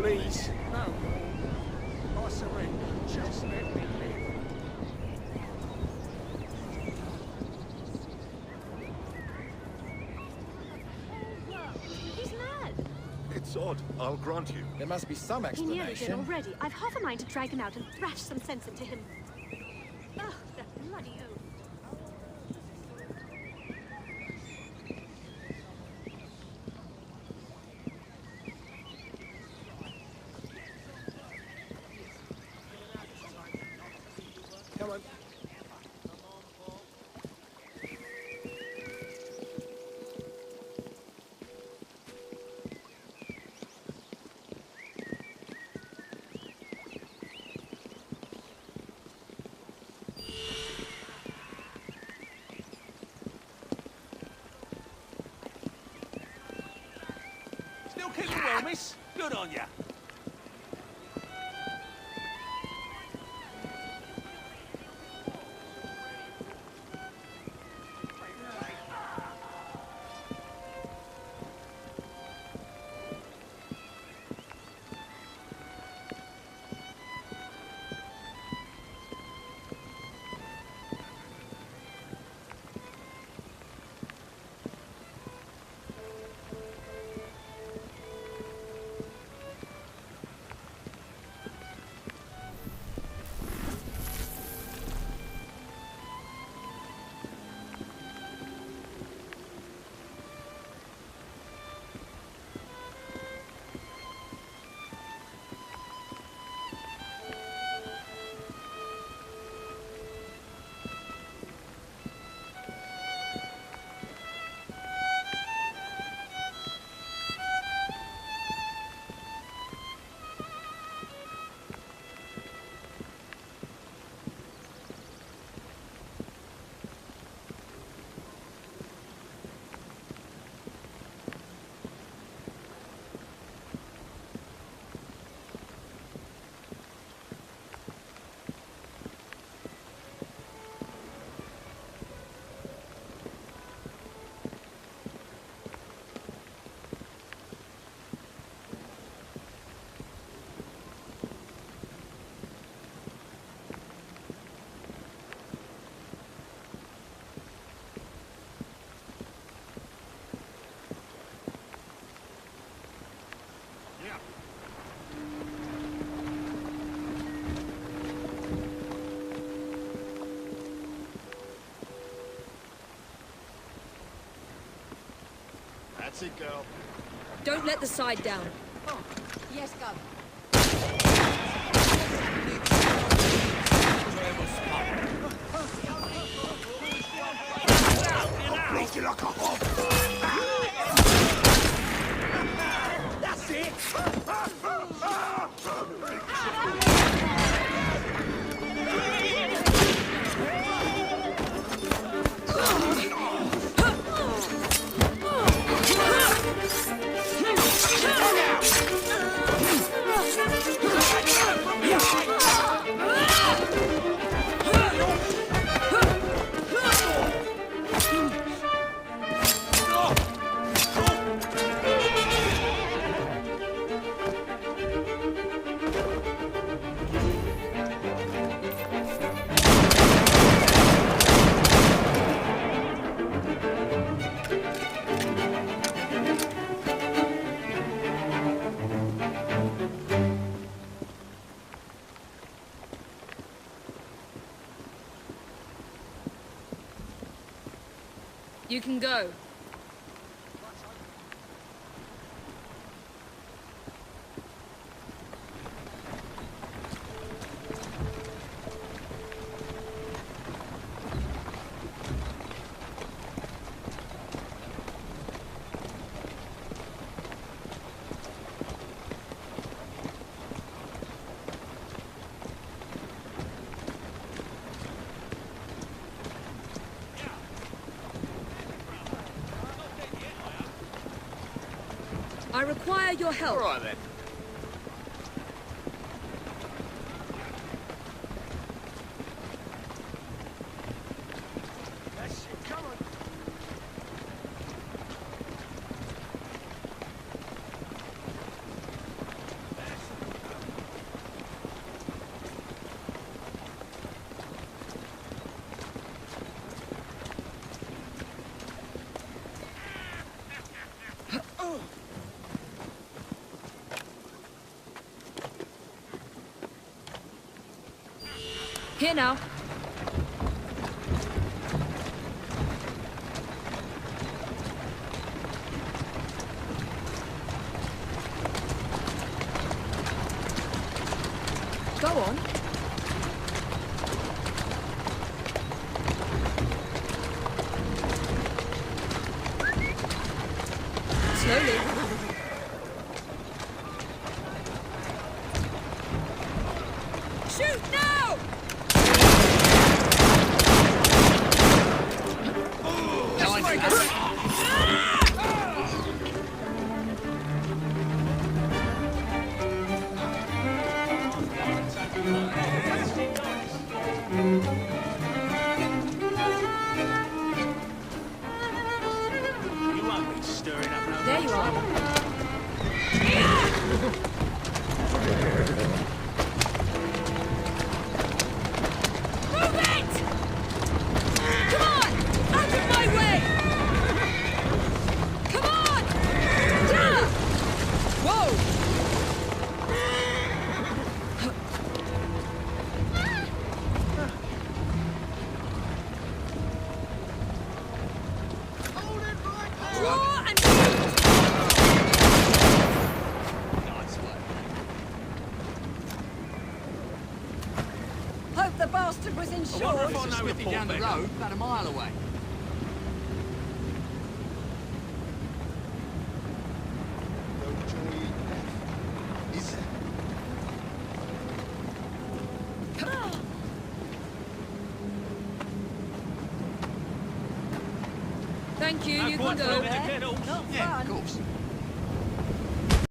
Please, no more. I surrender. Just let me live. He's mad. It's odd, I'll grant you. There must be some He nearly did explanation. already. I've half a mind to drag him out and thrash some sense into him. Ugh, that bloody oath. Come on. Still keeping well, miss? Good on ya. That's it, girl. Don't let the side down. Yes, Gov. Break you like a hog! That's it! You can go. I require your help. All right, then. That's it, come on. Here now. Go on. Slowly. Shoot now! You won't be stirring up no There you are. Move it! Come on! Out of my way! Come on! Yeah! Whoa! Draw and shoot! Hope the bastard was I wonder insured. if I know a Smithy down the Paul road, about a mile away. No joy in death, is there? Thank you, No you can point for them go. to get all. Not Yeah, fun. of course.